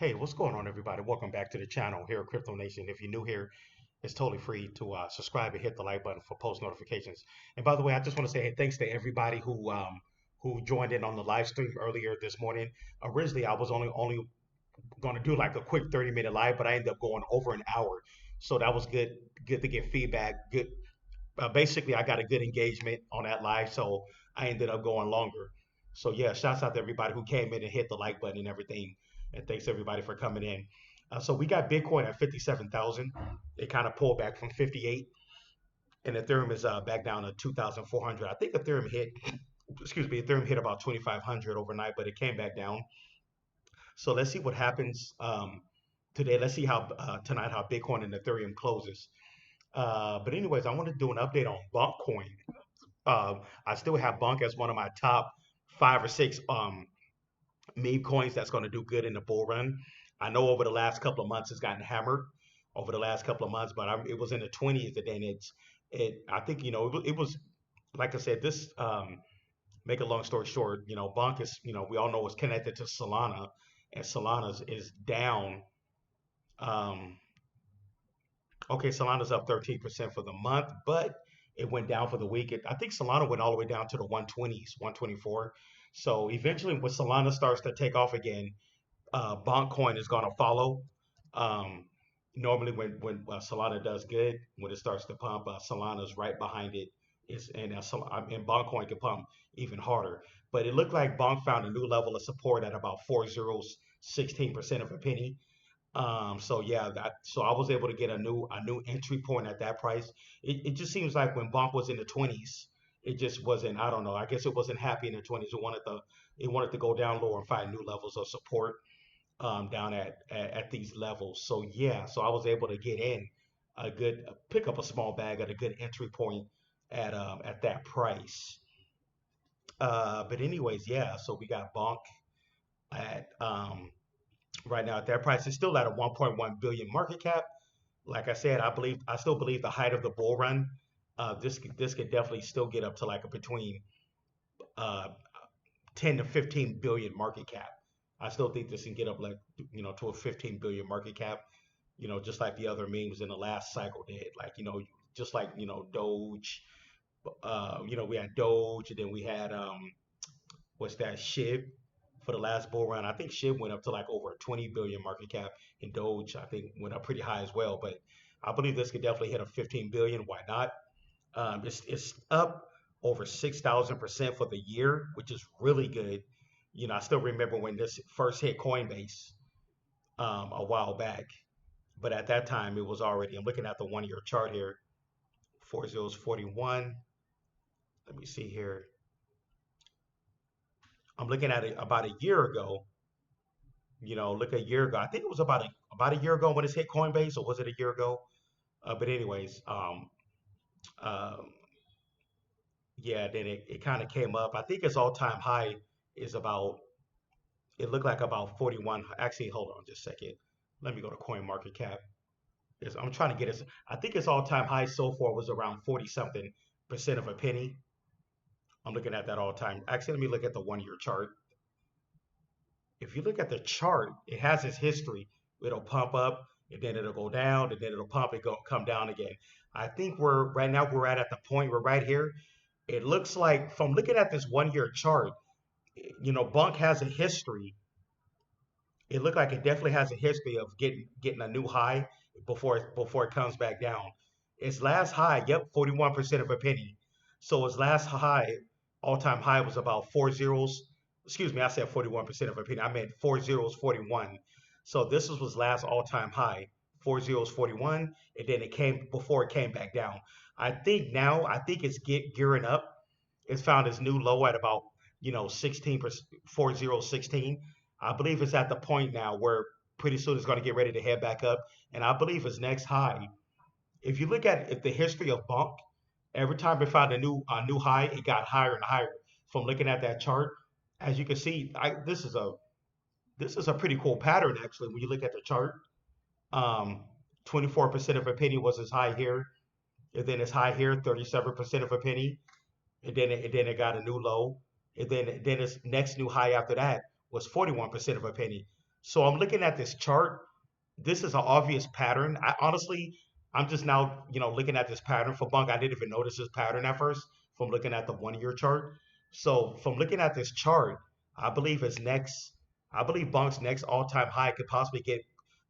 Hey, what's going on, everybody? Welcome back to the channel here at Crypto Nation. If you're new here, it's totally free to subscribe and hit the like button for post notifications. And by the way, I just want to say hey, thanks to everybody who joined in on the live stream earlier this morning. Originally, I was only going to do like a quick 30-minute live, but I ended up going over an hour. So that was good to get feedback. Good. Basically, I got a good engagement on that live, so I ended up going longer. So yeah, shouts out to everybody who came in and hit the like button and everything, and thanks everybody for coming in. So we got Bitcoin at 57,000. It kind of pulled back from 58, and Ethereum is back down to 2,400. I think Ethereum hit, excuse me, Ethereum hit about 2,500 overnight, but it came back down. So let's see what happens today. Let's see how tonight how Bitcoin and Ethereum closes. But anyways, I want to do an update on Bonk coin. I still have Bonk as one of my top five or six meme coins that's going to do good in the bull run. I know over the last couple of months it's gotten hammered over the last couple of months, but it was in the 20s, and then it. I think it was like I said. This make a long story short, Bonk is we all know it's connected to Solana, and Solana's is down. Um, Okay, Solana's up 13% for the month, but it went down for the week. I think Solana went all the way down to the 120s, 124. So eventually, when Solana starts to take off again, Bonk coin is going to follow. Um, Normally, when Solana does good, when it starts to pump, Solana's right behind it. And Bonk coin can pump even harder. But it looked like Bonk found a new level of support at about 4 zeros, 16% of a penny. So yeah, so I was able to get a new entry point at that price. It just seems like when Bonk was in the 20s, it just wasn't, I don't know, I guess it wasn't happy in the 20s. It wanted to go down lower and find new levels of support down at these levels. So yeah, so I was able to get in pick up a small bag at a good entry point at that price. But anyways, yeah, so we got Bonk at right now at that price. It's still at a 1.1 billion market cap. Like I said, I still believe the height of the bull run. This could definitely still get up to like a between uh, 10 to 15 billion market cap. I still think this can get up like to a 15 billion market cap. Just like the other memes in the last cycle did. Like just like Doge. We had Doge, and then we had what's that SHIB for the last bull run. I think SHIB went up to like over 20 billion market cap, and Doge I think went up pretty high as well. But I believe this could definitely hit a 15 billion. Why not? It's up over 6,000% for the year, which is really good. I still remember when this first hit Coinbase a while back, but at that time it was already. I'm looking at the 1 year chart here. 4041. Let me see here. I'm looking at it about a year ago. Look a year ago. I think it was about a year ago when it's hit Coinbase, or was it a year ago? But anyways, um, yeah, then it kind of came up. I think its all-time high is about. It looked like about 41. Actually, hold on just a second. Let me go to Coin Market Cap. I'm trying to get it. I think its all-time high so far was around 40 something percent of a penny. I'm looking at that all time. Actually, let me look at the 1 year chart. If you look at the chart, it has its history. It'll pump up, and then it'll go down, and then it'll pump and come down again. I think we're at the point, we're right here. It looks like from looking at this 1 year chart, Bunk has a history. It looked like it definitely has a history of getting a new high before it comes back down. Its last high, yep, 41% of a penny. So its last high, all time high was about 4 zeros. Excuse me, I said 41% of a penny. I meant 4 zeros, 41. So this was his last all time high, 4 zeros, 41, and then it came before it came back down. I think it's gearing up. It's found its new low at about 16%, 40, 16. I believe it's at the point now where pretty soon it's going to get ready to head back up. And I believe its next high, if you look at the history of Bonk, every time it found a new high, it got higher and higher. From looking at that chart, as you can see, this is a pretty cool pattern actually. When you look at the chart, 24% of a penny was its high here, and then its high here, 37% of a penny, and then it got a new low, and then its next new high after that was 41% of a penny. So I'm looking at this chart. This is an obvious pattern. I honestly, I'm just now, looking at this pattern for Bunk. I didn't even notice this pattern at first from looking at the 1 year chart. So from looking at this chart, I believe his next, I believe Bunk's next all-time high could possibly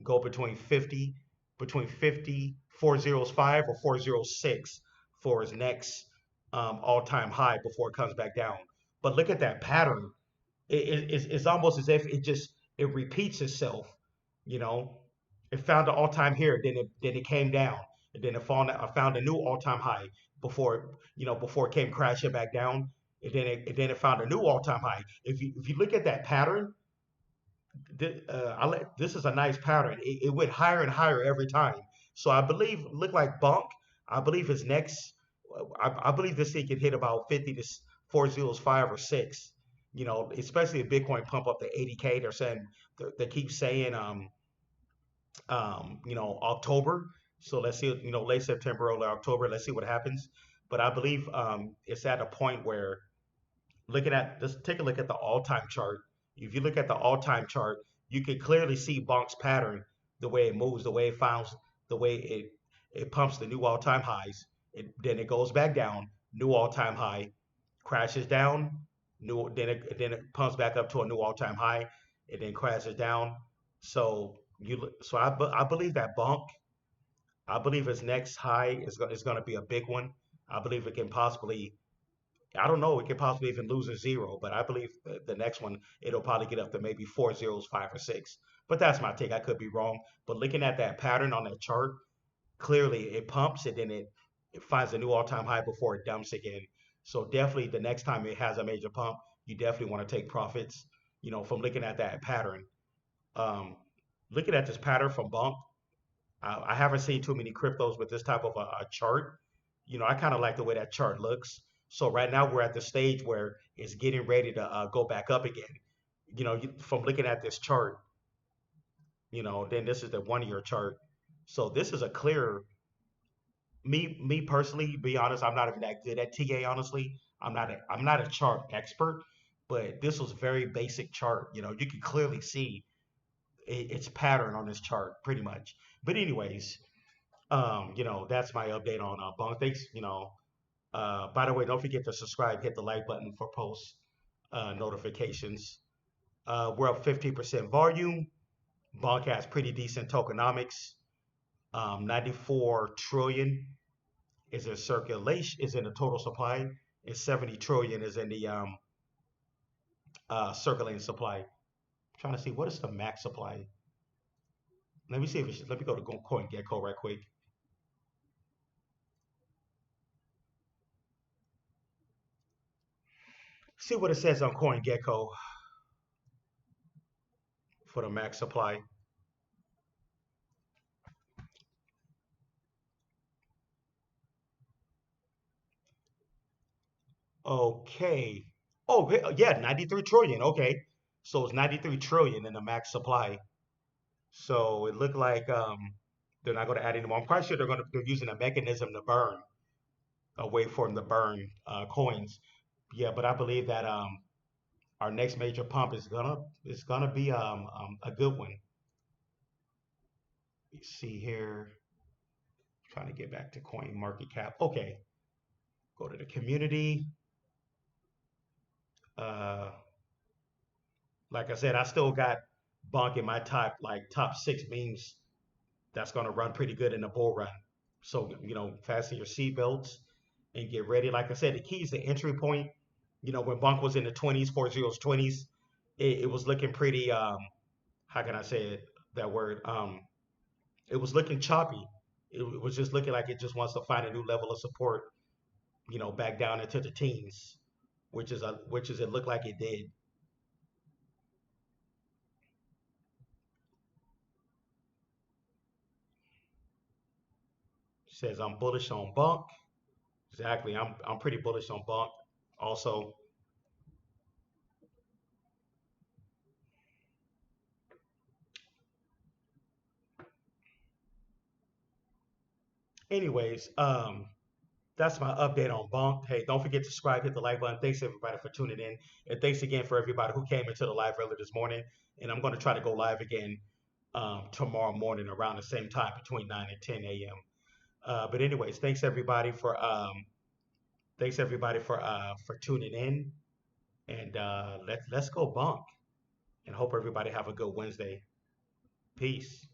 go between 50, 405 or 406 for his next all-time high before it comes back down. But look at that pattern. It's almost as if it repeats itself. You know, it found an all-time here, then it came down, and then I found a new all-time high before it came crashing back down, and then it found a new all-time high. If you look at that pattern, this is a nice pattern. It went higher and higher every time. So I believe, look like Bonk. I believe his next. I believe this thing can hit about 50 to 405 or six. Especially if Bitcoin pump up to 80K. They're saying they keep saying October. So let's see, late September, early October. Let's see what happens. But I believe it's at a point where just take a look at the all-time chart. If you look at the all-time chart, you can clearly see Bonk's pattern, the way it moves, the way it finds, the way it pumps the new all-time highs. Then it goes back down, new all-time high, crashes down, then it pumps back up to a new all-time high, and then crashes down. So I believe that Bonk. I believe his next high is going to be a big one. I believe it can possibly, I don't know, it could possibly even lose a zero, but I believe the next one, it'll probably get up to maybe four zeros, five or six. But that's my take. I could be wrong. But looking at that pattern on that chart, clearly it pumps and then it finds a new all-time high before it dumps again. So definitely the next time it has a major pump, you definitely want to take profits, from looking at that pattern. Um, Looking at this pattern from Bump, I haven't seen too many cryptos with this type of a chart. I kind of like the way that chart looks. So right now we're at the stage where it's getting ready to go back up again. From looking at this chart, then this is the 1 year chart. So this is a clear, me personally, be honest, I'm not even that good at TA. Honestly, I'm not a chart expert, but this was very basic chart. You can clearly see its pattern on this chart pretty much. But anyways, that's my update on Bunk. Thanks. By the way, don't forget to subscribe, hit the like button for post notifications. We're up 15% volume. Bonk has pretty decent tokenomics. 94 trillion is in circulation, is in the total supply, and 70 trillion is in the circulating supply. I'm trying to see what is the max supply. Let me see if let me go to CoinGecko right quick. See what it says on CoinGecko for the max supply. Okay. Oh, yeah, 93 trillion. Okay. So it's 93 trillion in the max supply. So it looked like they're not going to add any more. I'm quite sure they're using a mechanism to burn, a way for them to burn coins. Yeah, but I believe that our next major pump is gonna be a good one. You see here, trying to get back to coin market cap. Okay, go to the community. Uh, like I said, I still got Bonk in my top six memes that's going to run pretty good in the bull run. So, fasten your seatbelts and get ready. Like I said, the key is the entry point. When Bonk was in the 20s, 40s, 20s, it was looking pretty, how can I say it, that word? It was looking choppy. It was just looking like it just wants to find a new level of support, back down into the teens, which is it looked like it did. Says I'm bullish on Bonk. Exactly. I'm pretty bullish on Bonk. Also, anyways, that's my update on Bonk. Hey, don't forget to subscribe, hit the like button. Thanks everybody for tuning in, and thanks again for everybody who came into the live earlier this morning. And I'm going to try to go live again tomorrow morning around the same time between 9 and 10 a.m. But anyways, thanks everybody for tuning in, and let's go Bonk, and hope everybody have a good Wednesday. Peace.